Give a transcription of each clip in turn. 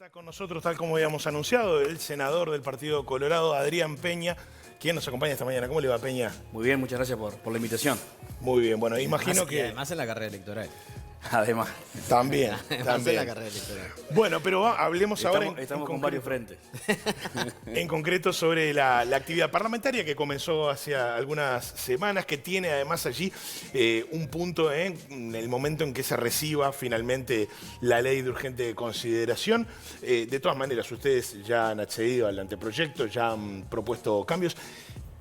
Está con nosotros, tal como habíamos anunciado, el senador del Partido Colorado, Adrián Peña, quien nos acompaña esta mañana. ¿Cómo le va, Peña? Muy bien, muchas gracias por la invitación. Muy bien, bueno, imagino que... además en la carrera electoral. Además. También, Además en la carrera electoral. Bueno, pero hablemos ahora Estamos con varios frentes. en concreto sobre la actividad parlamentaria que comenzó hace algunas semanas, que tiene además allí un punto en el momento en que se reciba finalmente la ley de urgente consideración. De todas maneras, ustedes ya han accedido al anteproyecto, ya han propuesto cambios.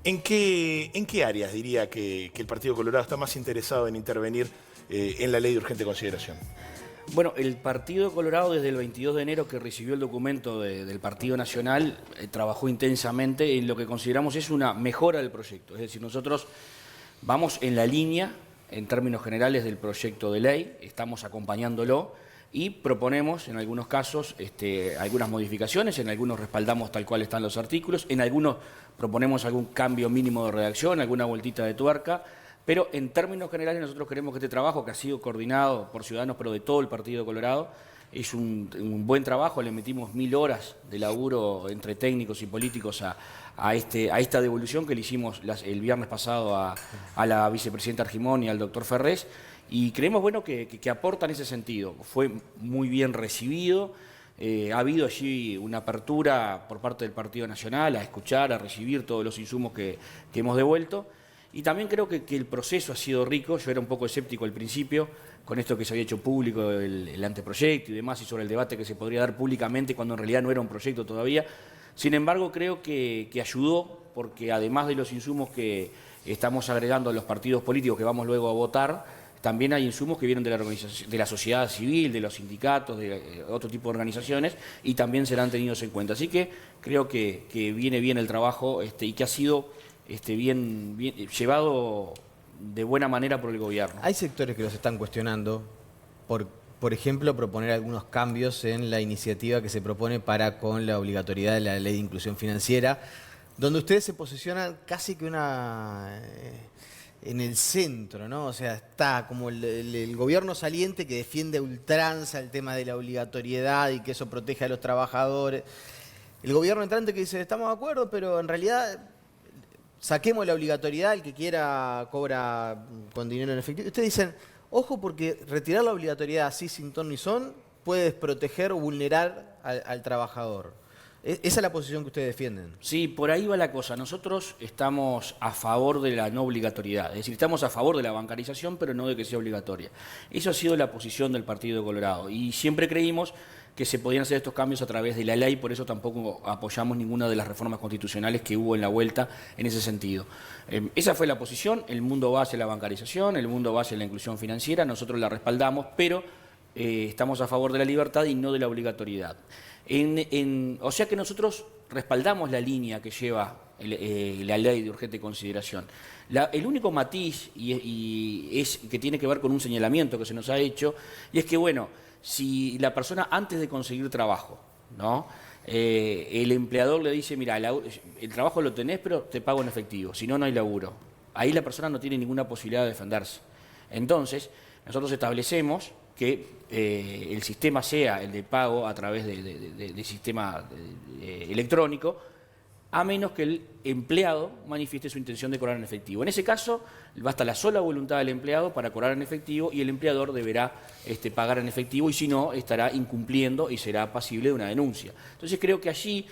¿En qué áreas diría que el Partido Colorado está más interesado en intervenir en la ley de urgente consideración? Bueno, el Partido Colorado desde el 22 de enero que recibió el documento del Partido Nacional trabajó intensamente en lo que consideramos es una mejora del proyecto. Es decir, nosotros vamos en la línea, en términos generales, del proyecto de ley, estamos acompañándolo y proponemos en algunos casos algunas modificaciones, en algunos respaldamos tal cual están los artículos, en algunos proponemos algún cambio mínimo de redacción, alguna vueltita de tuerca. Pero en términos generales nosotros creemos que este trabajo, que ha sido coordinado por ciudadanos, pero de todo el Partido Colorado, es un buen trabajo. Le metimos 1000 horas de laburo entre técnicos y políticos a esta devolución que le hicimos el viernes pasado a la vicepresidenta Argimón y al doctor Ferrés. Y creemos bueno, que aporta en ese sentido. Fue muy bien recibido. Ha habido allí una apertura por parte del Partido Nacional a escuchar, a recibir todos los insumos que hemos devuelto. Y también creo que el proceso ha sido rico. Yo era un poco escéptico al principio con esto que se había hecho público, el anteproyecto y demás, y sobre el debate que se podría dar públicamente cuando en realidad no era un proyecto todavía. Sin embargo, creo que ayudó, porque además de los insumos que estamos agregando a los partidos políticos que vamos luego a votar, también hay insumos que vienen de la sociedad civil, de los sindicatos, de otro tipo de organizaciones, y también serán tenidos en cuenta. Así que creo que viene bien el trabajo y que ha sido bien llevado de buena manera por el gobierno. Hay sectores que los están cuestionando por ejemplo, proponer algunos cambios en la iniciativa que se propone para con la obligatoriedad de la ley de inclusión financiera, donde ustedes se posicionan casi que en el centro, ¿no? O sea, está como el gobierno saliente que defiende a ultranza el tema de la obligatoriedad y que eso protege a los trabajadores. El gobierno entrante que dice, estamos de acuerdo, pero en realidad saquemos la obligatoriedad, el que quiera cobra con dinero en efectivo. Ustedes dicen, ojo, porque retirar la obligatoriedad así sin ton ni son puede desproteger o vulnerar al trabajador. ¿Esa es la posición que ustedes defienden? Sí, por ahí va la cosa. Nosotros estamos a favor de la no obligatoriedad. Es decir, estamos a favor de la bancarización, pero no de que sea obligatoria. Eso ha sido la posición del Partido Colorado. Y siempre creímos que se podían hacer estos cambios a través de la ley, por eso tampoco apoyamos ninguna de las reformas constitucionales que hubo en la vuelta en ese sentido. Esa fue la posición. El mundo va hacia la bancarización, el mundo va hacia la inclusión financiera, nosotros la respaldamos, pero estamos a favor de la libertad y no de la obligatoriedad. O sea que nosotros respaldamos la línea que lleva la ley de urgente consideración. El único matiz es que tiene que ver con un señalamiento que se nos ha hecho, y es que, bueno, si la persona antes de conseguir trabajo, ¿no? El empleador le dice, mira, el trabajo lo tenés, pero te pago en efectivo, si no, no hay laburo. Ahí la persona no tiene ninguna posibilidad de defenderse. Entonces, nosotros establecemos que el sistema sea el de pago a través de sistema electrónico, a menos que el empleado manifieste su intención de cobrar en efectivo. En ese caso, basta la sola voluntad del empleado para cobrar en efectivo y el empleador deberá pagar en efectivo, y si no, estará incumpliendo y será pasible de una denuncia. Entonces creo que allí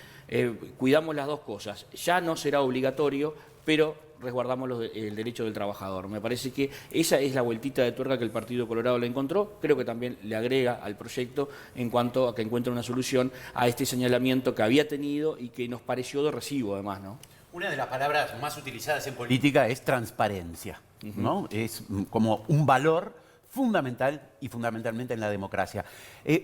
cuidamos las dos cosas. Ya no será obligatorio, pero resguardamos el derecho del trabajador. Me parece que esa es la vueltita de tuerca que el Partido Colorado le encontró. Creo que también le agrega al proyecto en cuanto a que encuentre una solución a este señalamiento que había tenido y que nos pareció de recibo, además, ¿no? Una de las palabras más utilizadas en política es transparencia, ¿no? Es como un valor fundamental y fundamentalmente en la democracia.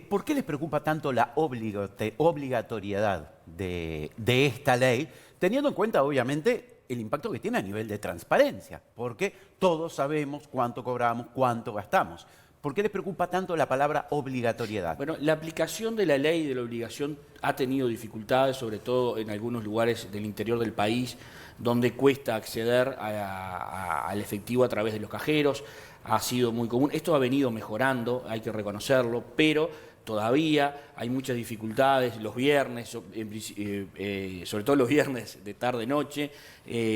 ¿Por qué les preocupa tanto la obligatoriedad de esta ley, teniendo en cuenta, obviamente, el impacto que tiene a nivel de transparencia? Porque todos sabemos cuánto cobramos, cuánto gastamos. ¿Por qué les preocupa tanto la palabra obligatoriedad? Bueno, la aplicación de la ley de la obligación ha tenido dificultades, sobre todo en algunos lugares del interior del país, donde cuesta acceder al efectivo a través de los cajeros. Ha sido muy común. Esto ha venido mejorando, hay que reconocerlo, pero todavía hay muchas dificultades los viernes, sobre todo los viernes de tarde-noche,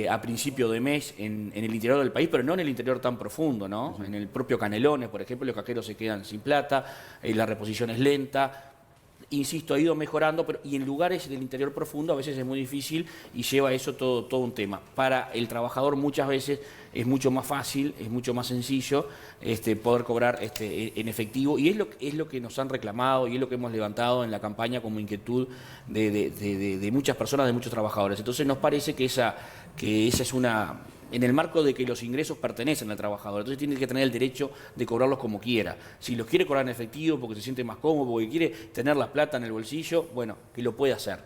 a principio de mes en el interior del país, pero no en el interior tan profundo, ¿no? En el propio Canelones, por ejemplo, los cajeros se quedan sin plata, la reposición es lenta. Insisto, ha ido mejorando, pero y en lugares del interior profundo a veces es muy difícil y lleva eso todo un tema. Para el trabajador muchas veces es mucho más fácil, es mucho más sencillo poder cobrar en efectivo, y es lo que nos han reclamado y es lo que hemos levantado en la campaña como inquietud de muchas personas, de muchos trabajadores. Entonces nos parece que esa es una... en el marco de que los ingresos pertenecen al trabajador, entonces tiene que tener el derecho de cobrarlos como quiera. Si los quiere cobrar en efectivo porque se siente más cómodo, porque quiere tener la plata en el bolsillo, bueno, que lo pueda hacer,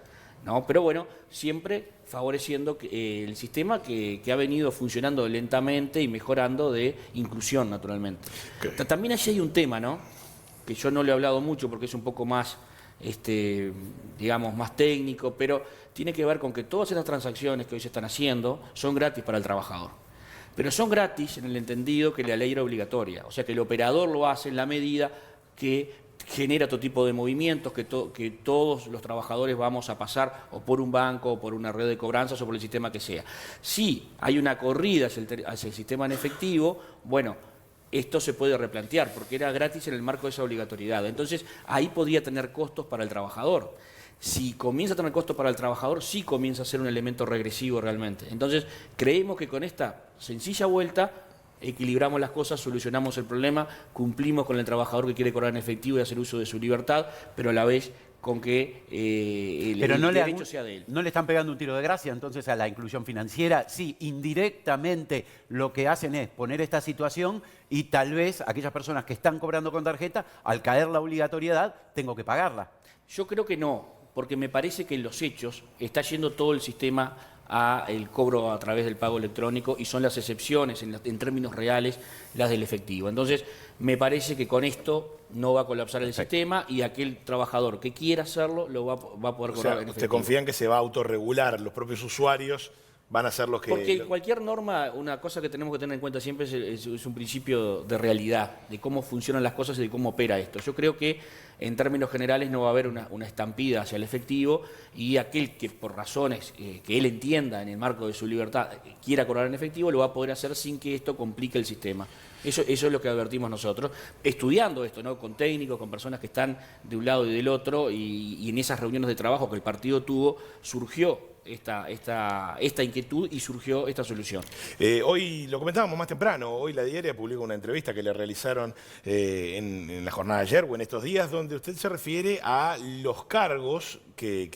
¿no? Pero bueno, siempre favoreciendo el sistema que ha venido funcionando lentamente y mejorando de inclusión, naturalmente. Okay. También allí hay un tema, ¿no?, que yo no le he hablado mucho porque es un poco más, digamos, más técnico, pero tiene que ver con que todas estas transacciones que hoy se están haciendo son gratis para el trabajador. Pero son gratis en el entendido que la ley era obligatoria, o sea que el operador lo hace en la medida que genera todo tipo de movimientos, que todos los trabajadores vamos a pasar o por un banco o por una red de cobranzas o por el sistema que sea. Si hay una corrida hacia el sistema en efectivo, bueno, esto se puede replantear porque era gratis en el marco de esa obligatoriedad. Entonces, ahí podría tener costos para el trabajador. Si comienza a tener costos para el trabajador, sí comienza a ser un elemento regresivo realmente. Entonces, creemos que con esta sencilla vuelta equilibramos las cosas, solucionamos el problema, cumplimos con el trabajador que quiere cobrar en efectivo y hacer uso de su libertad, pero a la vez con que el derecho sea de él. ¿No le están pegando un tiro de gracia entonces a la inclusión financiera? Sí, indirectamente lo que hacen es poner esta situación y tal vez aquellas personas que están cobrando con tarjeta, al caer la obligatoriedad, tengo que pagarla. Yo creo que no, porque me parece que en los hechos está yendo todo el sistema a el cobro a través del pago electrónico y son las excepciones en términos reales las del efectivo. Entonces, me parece que con esto no va a colapsar el sistema y aquel trabajador que quiera hacerlo lo va a poder cobrar en efectivo. ¿Usted confía en que se va a autorregular? Los propios usuarios van a ser los que... Porque cualquier norma, una cosa que tenemos que tener en cuenta siempre es un principio de realidad, de cómo funcionan las cosas y de cómo opera esto. Yo creo que en términos generales no va a haber una estampida hacia el efectivo y aquel que por razones que él entienda en el marco de su libertad quiera cobrar en efectivo lo va a poder hacer sin que esto complique el sistema. Eso es lo que advertimos nosotros, estudiando esto, ¿no?, con técnicos, con personas que están de un lado y del otro, y en esas reuniones de trabajo que el partido tuvo, surgió esta inquietud y surgió esta solución. Hoy lo comentábamos más temprano, hoy La Diaria publicó una entrevista que le realizaron en la jornada de ayer o en estos días, donde usted se refiere a los cargos que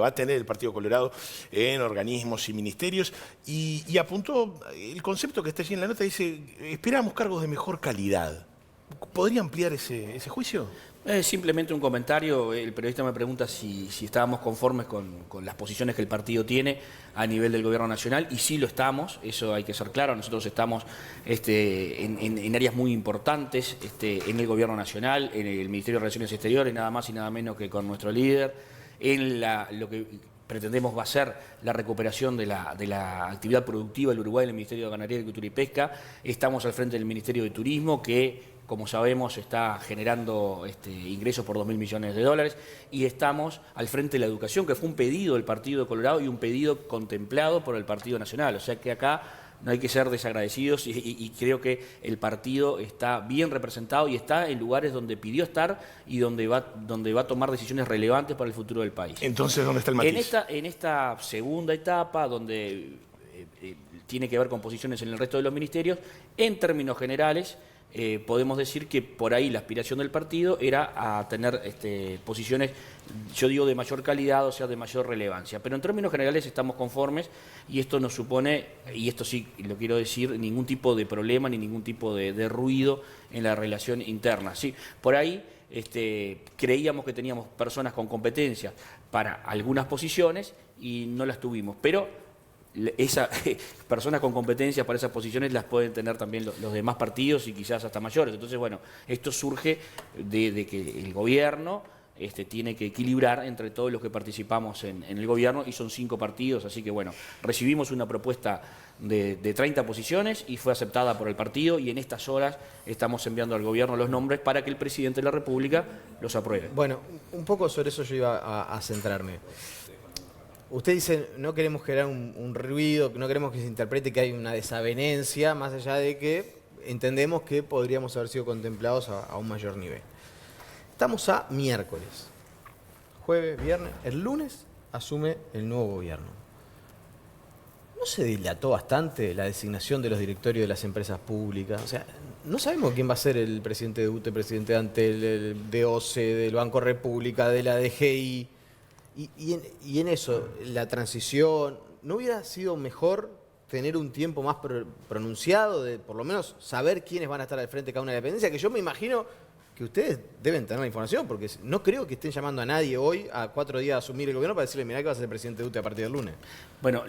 va a tener el Partido Colorado en organismos y ministerios, y apuntó el concepto que está allí en la nota, dice, esperamos cargos de mejor calidad. ¿Podría ampliar ese juicio? Simplemente un comentario. El periodista me pregunta si estábamos conformes con las posiciones que el partido tiene a nivel del gobierno nacional, y sí lo estamos, eso hay que ser claro. Nosotros estamos en áreas muy importantes en el gobierno nacional, en el Ministerio de Relaciones Exteriores, nada más y nada menos que con nuestro líder, en lo que pretendemos va a ser la recuperación de la actividad productiva del Uruguay en el Ministerio de Ganadería, Agricultura y Pesca. Estamos al frente del Ministerio de Turismo, que, como sabemos, está generando ingresos por 2.000 millones de dólares, y estamos al frente de la educación, que fue un pedido del Partido de Colorado y un pedido contemplado por el Partido Nacional. O sea que acá no hay que ser desagradecidos y creo que el partido está bien representado y está en lugares donde pidió estar y donde va a tomar decisiones relevantes para el futuro del país. Entonces, ¿dónde está el matiz? En esta segunda etapa, donde tiene que ver con posiciones en el resto de los ministerios, en términos generales, podemos decir que por ahí la aspiración del partido era a tener posiciones, yo digo, de mayor calidad, o sea, de mayor relevancia. Pero en términos generales estamos conformes, y esto no supone, y esto sí lo quiero decir, ningún tipo de problema ni ningún tipo de ruido en la relación interna. Sí, por ahí creíamos que teníamos personas con competencia para algunas posiciones y no las tuvimos, pero esas personas con competencias para esas posiciones las pueden tener también los demás partidos y quizás hasta mayores. Entonces, bueno, esto surge de que el gobierno tiene que equilibrar entre todos los que participamos en el gobierno, y son 5 partidos, así que bueno, recibimos una propuesta de 30 posiciones y fue aceptada por el partido, y en estas horas estamos enviando al gobierno los nombres para que el presidente de la República los apruebe. Bueno, un poco sobre eso yo iba a centrarme. Usted dice, no queremos generar un ruido, no queremos que se interprete que hay una desavenencia, más allá de que entendemos que podríamos haber sido contemplados a un mayor nivel. Estamos a miércoles, jueves, viernes, el lunes asume el nuevo gobierno. ¿No se dilató bastante la designación de los directorios de las empresas públicas? O sea, no sabemos quién va a ser el presidente de UTE, presidente de Antel, de OCE, del Banco República, de la DGI. Y en eso, la transición, ¿no hubiera sido mejor tener un tiempo más pronunciado de por lo menos saber quiénes van a estar al frente de cada una dependencia? Que yo me imagino que ustedes deben tener la información, porque no creo que estén llamando a nadie hoy a 4 días de asumir el gobierno para decirle, mirá que vas a ser presidente de UTE a partir del lunes. Bueno,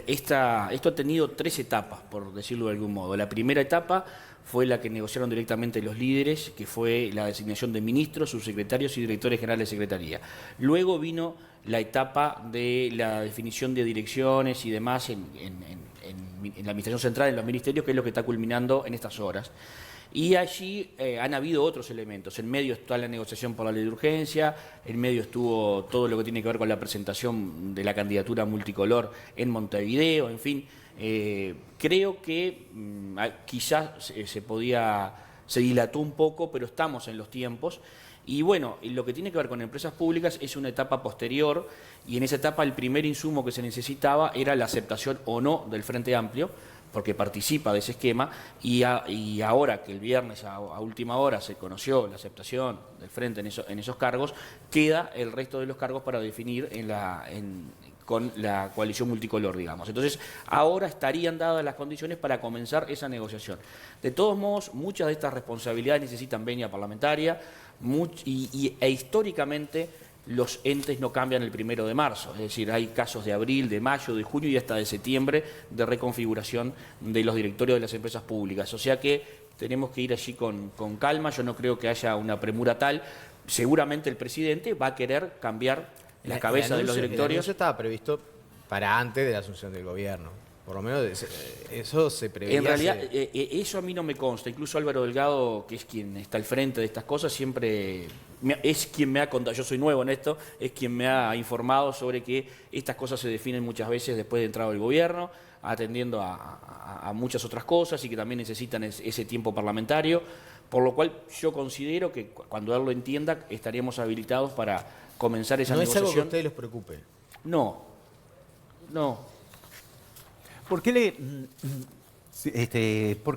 esto ha tenido 3 etapas, por decirlo de algún modo. La primera etapa fue la que negociaron directamente los líderes, que fue la designación de ministros, subsecretarios y directores generales de secretaría. Luego vino la etapa de la definición de direcciones y demás en la Administración Central, en los ministerios, que es lo que está culminando en estas horas. Y allí han habido otros elementos. En medio está la negociación por la ley de urgencia, en medio estuvo todo lo que tiene que ver con la presentación de la candidatura multicolor en Montevideo, en fin. Creo que quizás se dilató un poco, pero estamos en los tiempos. Y bueno, lo que tiene que ver con empresas públicas es una etapa posterior, y en esa etapa el primer insumo que se necesitaba era la aceptación o no del Frente Amplio, porque participa de ese esquema, y ahora que el viernes a última hora se conoció la aceptación del Frente en esos cargos, queda el resto de los cargos para definir con la coalición multicolor, digamos. Entonces, ahora estarían dadas las condiciones para comenzar esa negociación. De todos modos, muchas de estas responsabilidades necesitan venia parlamentaria, e históricamente los entes no cambian el 1 de marzo, es decir, hay casos de abril, de mayo, de junio y hasta de septiembre de reconfiguración de los directorios de las empresas públicas. O sea que tenemos que ir allí con calma, yo no creo que haya una premura tal. Seguramente el presidente va a querer cambiar la cabeza de los directorios. El anuncio estaba previsto para antes de la asunción del gobierno. Por lo menos eso se preveía. En realidad, eso a mí no me consta. Incluso Álvaro Delgado, que es quien está al frente de estas cosas, siempre es quien me ha contado, yo soy nuevo en esto, es quien me ha informado sobre que estas cosas se definen muchas veces después de entrado el gobierno, atendiendo a muchas otras cosas, y que también necesitan ese tiempo parlamentario. Por lo cual yo considero que cuando él lo entienda estaríamos habilitados para comenzar esa negociación. ¿No es algo que a ustedes les preocupe? No. ¿Por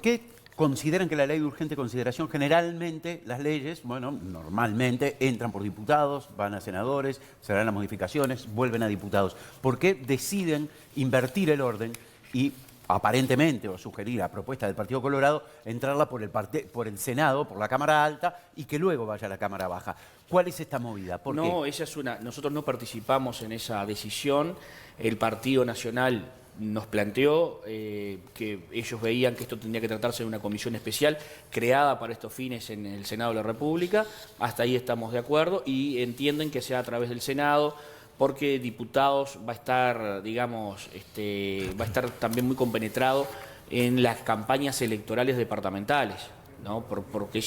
qué consideran que la ley de urgente consideración, generalmente las leyes, bueno, normalmente entran por diputados, van a senadores, se harán las modificaciones, vuelven a diputados? ¿Por qué deciden invertir el orden y aparentemente, o sugerir a propuesta del Partido Colorado, entrarla por el Senado, por la Cámara Alta, y que luego vaya a la Cámara Baja? ¿Cuál es esta movida? ¿Por qué? Nosotros no participamos en esa decisión. El Partido Nacional nos planteó que ellos veían que esto tendría que tratarse de una comisión especial creada para estos fines en el Senado de la República. Hasta ahí estamos de acuerdo, y entienden que sea a través del Senado, porque diputados va a estar, digamos, va a estar también muy compenetrado en las campañas electorales departamentales, ¿no? Porque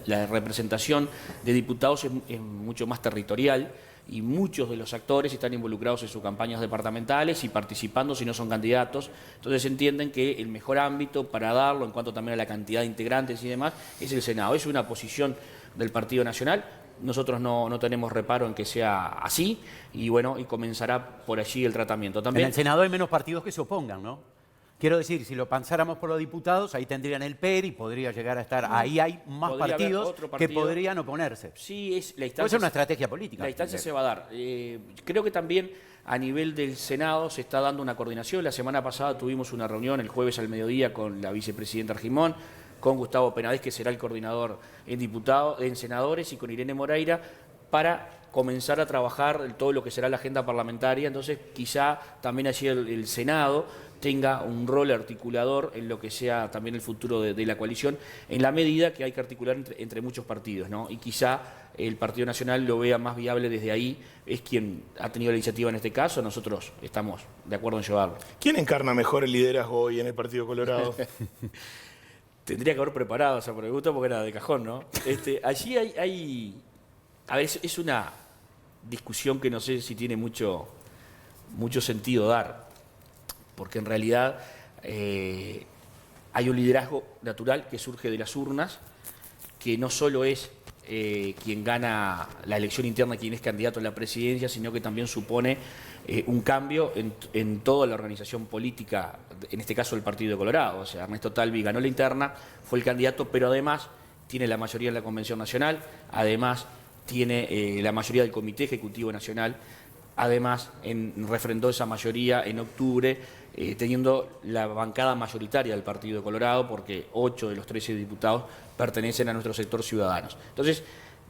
la representación de diputados es mucho más territorial, y muchos de los actores están involucrados en sus campañas departamentales y participando si no son candidatos. Entonces entienden que el mejor ámbito para darlo, en cuanto también a la cantidad de integrantes y demás, es el Senado. Es una posición del Partido Nacional. Nosotros no tenemos reparo en que sea así, y bueno, y comenzará por allí el tratamiento. También, en el Senado hay menos partidos que se opongan, ¿no? Quiero decir, si lo pensáramos por los diputados, ahí tendrían el PER y podría llegar a estar... Ahí hay más partidos que podrían oponerse. Sí, la instancia, puede ser una estrategia política. La instancia se va a dar. Creo que también a nivel del Senado se está dando una coordinación. La semana pasada tuvimos una reunión el jueves al mediodía con la vicepresidenta Argimón, con Gustavo Penades, que será el coordinador en senadores, y con Irene Moreira, para comenzar a trabajar todo lo que será la agenda parlamentaria. Entonces quizá también allí el Senado tenga un rol articulador en lo que sea también el futuro de la coalición, en la medida que hay que articular entre muchos partidos, ¿no? Y quizá el Partido Nacional lo vea más viable desde ahí, es quien ha tenido la iniciativa en este caso, nosotros estamos de acuerdo en llevarlo. ¿Quién encarna mejor el liderazgo hoy en el Partido Colorado? Tendría que haber preparado esa pregunta porque era de cajón, ¿no? Allí hay a ver, es una discusión que no sé si tiene mucho sentido dar, porque en realidad hay un liderazgo natural que surge de las urnas, que no solo es quien gana la elección interna, quien es candidato a la presidencia, sino que también supone un cambio en toda la organización política, en este caso el Partido Colorado. O sea, Ernesto Talvi ganó la interna, fue el candidato, pero además tiene la mayoría en la Convención Nacional, además tiene la mayoría del Comité Ejecutivo Nacional, además refrendó esa mayoría en octubre, teniendo la bancada mayoritaria del Partido Colorado, porque 8 de los 13 diputados pertenecen a nuestro sector ciudadanos. Entonces,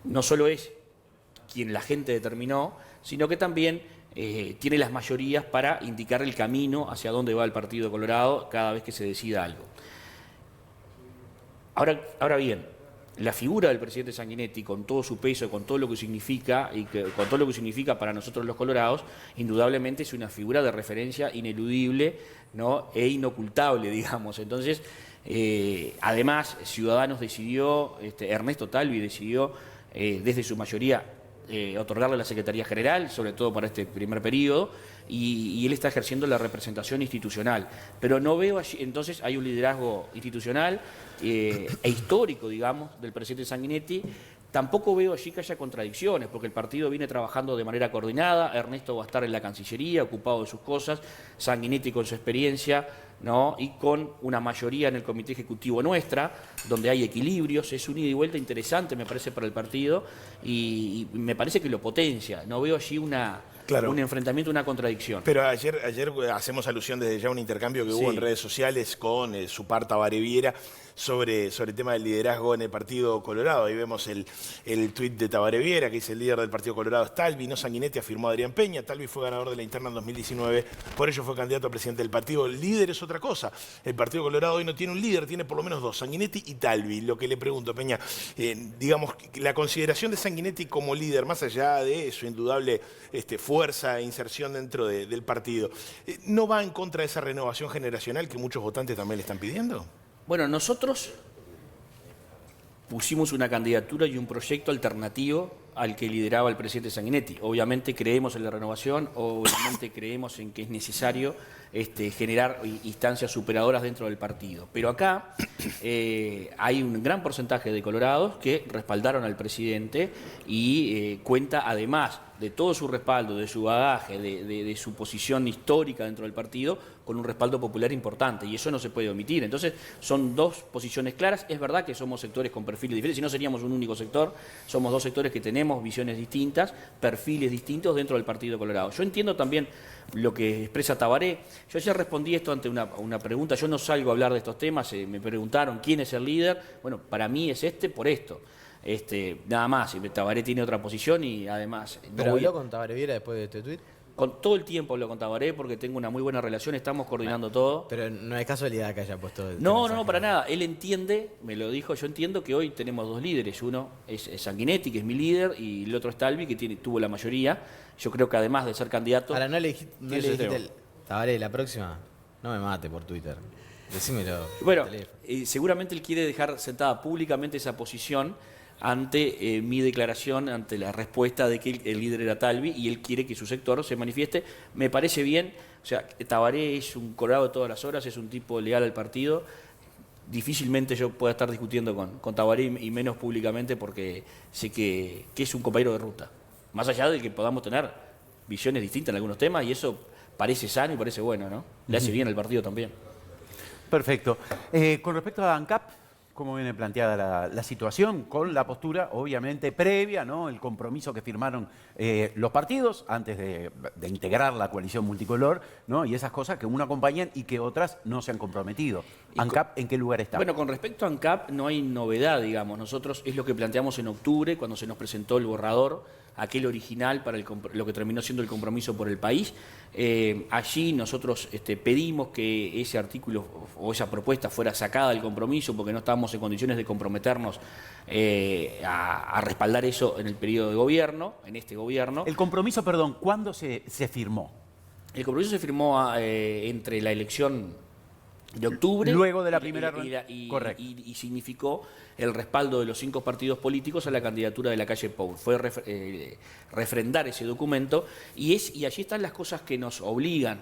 no solo es quien la gente determinó, sino que también tiene las mayorías para indicar el camino hacia dónde va el Partido Colorado cada vez que se decida algo. Ahora bien, la figura del presidente Sanguinetti, con todo su peso, con todo lo que significa con todo lo que significa para nosotros los colorados, indudablemente es una figura de referencia ineludible, ¿no? E inocultable, digamos. Entonces, además, Ciudadanos decidió, Ernesto Talvi decidió desde su mayoría otorgarle la Secretaría General, sobre todo para este primer periodo, y él está ejerciendo la representación institucional. Pero no veo allí, entonces hay un liderazgo institucional e histórico, digamos, del presidente Sanguinetti. Tampoco veo allí que haya contradicciones, porque el partido viene trabajando de manera coordinada, Ernesto va a estar en la Cancillería, ocupado de sus cosas, Sanguinetti con su experiencia, ¿no? Y con una mayoría en el Comité Ejecutivo nuestra, donde hay equilibrios, es un ida y vuelta interesante, me parece, para el partido, y me parece que lo potencia. No veo allí un enfrentamiento, una contradicción. Pero ayer hacemos alusión desde ya a un intercambio que hubo en redes sociales con Supar Tabaré Viera sobre el tema del liderazgo en el Partido Colorado. Ahí vemos el tuit de Tabaré Viera, que dice: el líder del Partido Colorado es Talvi, no Sanguinetti, afirmó Adrián Peña. Talvi fue ganador de la interna en 2019, por ello fue candidato a presidente del partido. El líder es otra cosa. El Partido Colorado hoy no tiene un líder, tiene por lo menos dos, Sanguinetti y Talvi. Lo que le pregunto, Peña, digamos, la consideración de Sanguinetti como líder, más allá de su indudable fuerza e inserción dentro del partido, ¿no va en contra de esa renovación generacional que muchos votantes también le están pidiendo? Bueno, nosotros pusimos una candidatura y un proyecto alternativo al que lideraba el presidente Sanguinetti. Obviamente creemos en la renovación, obviamente creemos en que es necesario generar instancias superadoras dentro del partido. Pero acá hay un gran porcentaje de colorados que respaldaron al presidente y cuenta, además de todo su respaldo, de su bagaje, de su posición histórica dentro del partido, con un respaldo popular importante, y eso no se puede omitir. Entonces, son dos posiciones claras. Es verdad que somos sectores con perfiles diferentes, si no seríamos un único sector, somos dos sectores que tenemos visiones distintas, perfiles distintos dentro del Partido Colorado. Yo entiendo también lo que expresa Tabaré. Yo ya respondí esto ante una pregunta, yo no salgo a hablar de estos temas, me preguntaron quién es el líder. Bueno, para mí es por esto. Nada más, Tabaré tiene otra posición y además... ¿Pero habló con Tabaré Viera después de este tuit? Con todo el tiempo hablo con Tabaré porque tengo una muy buena relación, estamos coordinando todo. Pero no es casualidad que haya puesto el No, para nada. Él entiende, me lo dijo, yo entiendo que hoy tenemos dos líderes. Uno es Sanguinetti, que es mi líder, y el otro es Talvi, que tuvo la mayoría. Yo creo que además de ser candidato... Ahora, no le dijiste Tabaré, la próxima, no me mate por Twitter. Decímelo. Bueno, seguramente él quiere dejar sentada públicamente esa posición ante mi declaración, ante la respuesta de que el líder era Talvi, y él quiere que su sector se manifieste. Me parece bien. O sea, Tabaré es un colorado de todas las horas, es un tipo leal al partido. Difícilmente yo pueda estar discutiendo con Tabaré, y menos públicamente, porque sé que es un compañero de ruta. Más allá de que podamos tener visiones distintas en algunos temas, y eso parece sano y parece bueno, ¿no? Le hace bien al partido también. Perfecto. Con respecto a ANCAP, ¿cómo viene planteada la situación? Con la postura, obviamente, previa, ¿no? El compromiso que firmaron los partidos antes de integrar la coalición multicolor, ¿no? Y esas cosas que uno acompañan y que otras no se han comprometido. ¿ANCAP en qué lugar está? Bueno, con respecto a ANCAP no hay novedad, digamos. Nosotros es lo que planteamos en octubre, cuando se nos presentó el borrador aquel original para lo que terminó siendo el compromiso por el país. Allí nosotros pedimos que ese artículo o esa propuesta fuera sacada del compromiso porque no estábamos en condiciones de comprometernos a respaldar eso en el periodo de gobierno, en este gobierno. El compromiso, perdón, ¿cuándo se firmó? El compromiso se firmó entre la elección de octubre. Luego de la primera correcto. Y significó el respaldo de los 5 partidos políticos a la candidatura de la calle Pou. Fue refrendar ese documento y allí están las cosas que nos obligan,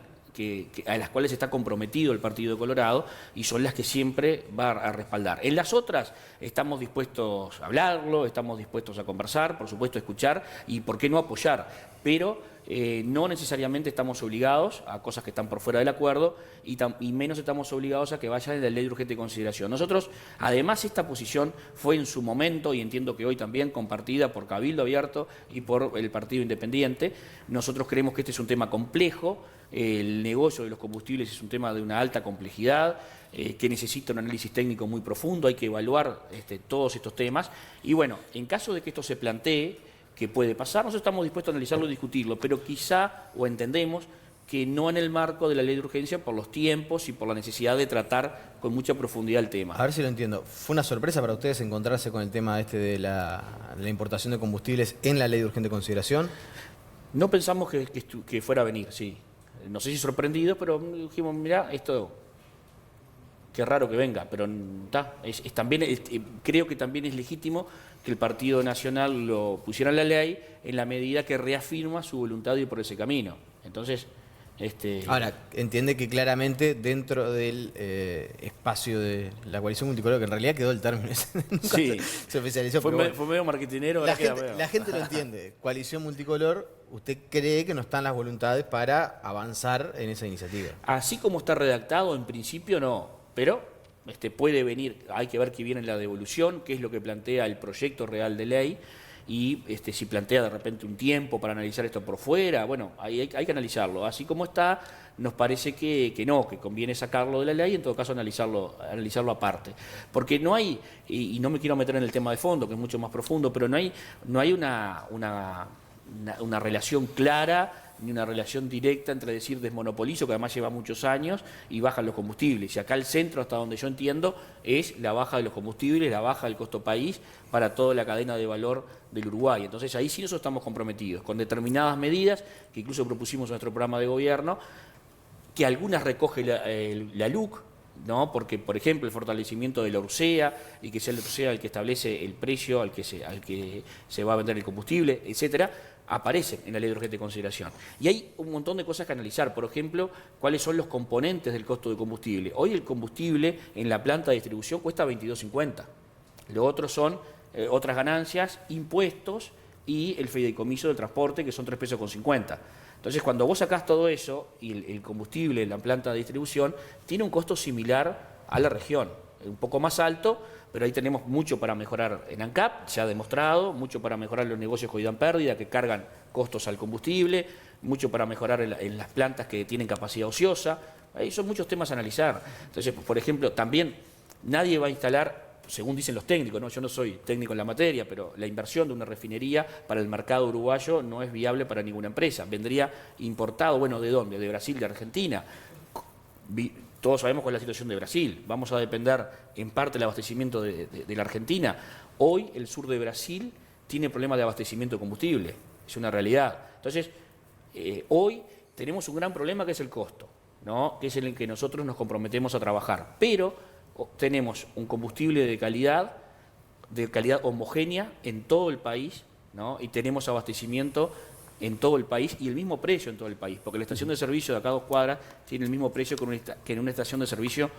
a las cuales está comprometido el Partido Colorado y son las que siempre va a respaldar. En las otras estamos dispuestos a hablarlo, estamos dispuestos a conversar, por supuesto a escuchar y por qué no apoyar, pero no necesariamente estamos obligados a cosas que están por fuera del acuerdo y menos estamos obligados a que vayan en la ley de urgente consideración. Nosotros, además, esta posición fue en su momento, y entiendo que hoy también, compartida por Cabildo Abierto y por el Partido Independiente. Nosotros creemos que este es un tema complejo, el negocio de los combustibles es un tema de una alta complejidad, que necesita un análisis técnico muy profundo, hay que evaluar todos estos temas. Y bueno, en caso de que esto se plantee, que puede pasar, nosotros estamos dispuestos a analizarlo y discutirlo, pero quizá, o entendemos, que no en el marco de la ley de urgencia por los tiempos y por la necesidad de tratar con mucha profundidad el tema. A ver si lo entiendo. ¿Fue una sorpresa para ustedes encontrarse con el tema de la importación de combustibles en la ley de urgente consideración? No pensamos que fuera a venir, sí. No sé si sorprendidos, pero dijimos, mirá, esto, qué raro que venga, pero también creo que también es legítimo que el Partido Nacional lo pusiera en la ley en la medida que reafirma su voluntad de ir por ese camino. Entonces, Ahora, entiende que claramente dentro del espacio de la coalición multicolor, que en realidad quedó el término, nunca sí, se oficializó. Fue pero bueno, medio marketinero. la gente lo entiende. Coalición multicolor, ¿usted cree que no están las voluntades para avanzar en esa iniciativa? Así como está redactado, en principio no, pero puede venir, hay que ver qué viene en la devolución, qué es lo que plantea el proyecto real de ley, y si plantea de repente un tiempo para analizar esto por fuera, bueno, hay que analizarlo. Así como está, nos parece que no, que conviene sacarlo de la ley y en todo caso analizarlo aparte. Porque no hay, y no me quiero meter en el tema de fondo, que es mucho más profundo, pero no hay una relación clara ni una relación directa entre decir desmonopolizo, que además lleva muchos años, y bajan los combustibles. Y acá el centro, hasta donde yo entiendo, es la baja de los combustibles, la baja del costo país para toda la cadena de valor del Uruguay. Entonces ahí sí nosotros estamos comprometidos, con determinadas medidas que incluso propusimos en nuestro programa de gobierno, que algunas recoge la LUC, ¿no? Porque, por ejemplo, el fortalecimiento de la URSEA y que sea la URSEA el que establece el precio al que se va a vender el combustible, etcétera, aparecen en la ley de urgente consideración. Y hay un montón de cosas que analizar, por ejemplo, cuáles son los componentes del costo de combustible. Hoy el combustible en la planta de distribución cuesta 22.50. Lo otro son otras ganancias, impuestos y el fideicomiso del transporte, que son 3,50 pesos. Entonces, cuando vos sacás todo eso y el combustible en la planta de distribución tiene un costo similar a la región, un poco más alto, pero ahí tenemos mucho para mejorar en ANCAP, se ha demostrado, mucho para mejorar los negocios que hoy dan pérdida, que cargan costos al combustible, mucho para mejorar en las plantas que tienen capacidad ociosa. Ahí son muchos temas a analizar. Entonces, por ejemplo, también nadie va a instalar, según dicen los técnicos, ¿no? Yo no soy técnico en la materia, pero la inversión de una refinería para el mercado uruguayo no es viable para ninguna empresa. Vendría importado, bueno, ¿de dónde? De Brasil, de Argentina. Todos sabemos cuál es la situación de Brasil. Vamos a depender en parte del abastecimiento de la Argentina. Hoy el sur de Brasil tiene problemas de abastecimiento de combustible. Es una realidad. Entonces, hoy tenemos un gran problema que es el costo, ¿no? Que es en el que nosotros nos comprometemos a trabajar. Pero tenemos un combustible de calidad homogénea en todo el país, ¿no? Y tenemos abastecimiento en todo el país y el mismo precio en todo el país, porque la estación de servicio de acá a 2 cuadras tiene el mismo precio que en una estación de servicio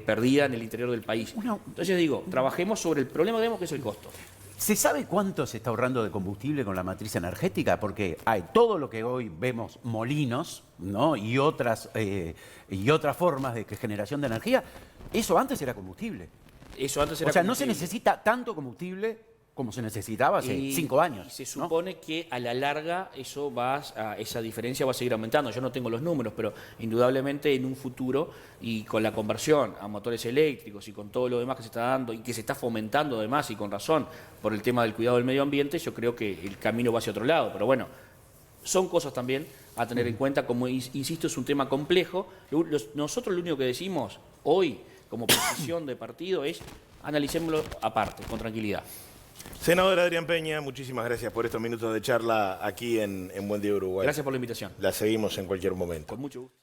perdida en el interior del país. Entonces digo, trabajemos sobre el problema que es el costo. ¿Se sabe cuánto se está ahorrando de combustible con la matriz energética? Porque hay todo lo que hoy vemos, molinos, ¿no? y otras formas de generación de energía, eso antes era combustible. Eso antes era o sea, no se combustible. necesita tanto combustible como se necesitaba hace Y- 5 años. Y se ¿no? supone que a la larga esa diferencia va a seguir aumentando. Yo no tengo los números, pero indudablemente en un futuro y con la conversión a motores eléctricos y con todo lo demás que se está dando y que se está fomentando además y con razón por el tema del cuidado del medio ambiente, yo creo que el camino va hacia otro lado. Pero bueno, son cosas también a tener en cuenta. Como insisto, es un tema complejo. Nosotros lo único que decimos hoy como posición de partido es analicémoslo aparte, con tranquilidad. Senador Adrián Peña, muchísimas gracias por estos minutos de charla aquí en Buen Día Uruguay. Gracias por la invitación. La seguimos en cualquier momento. Con mucho gusto.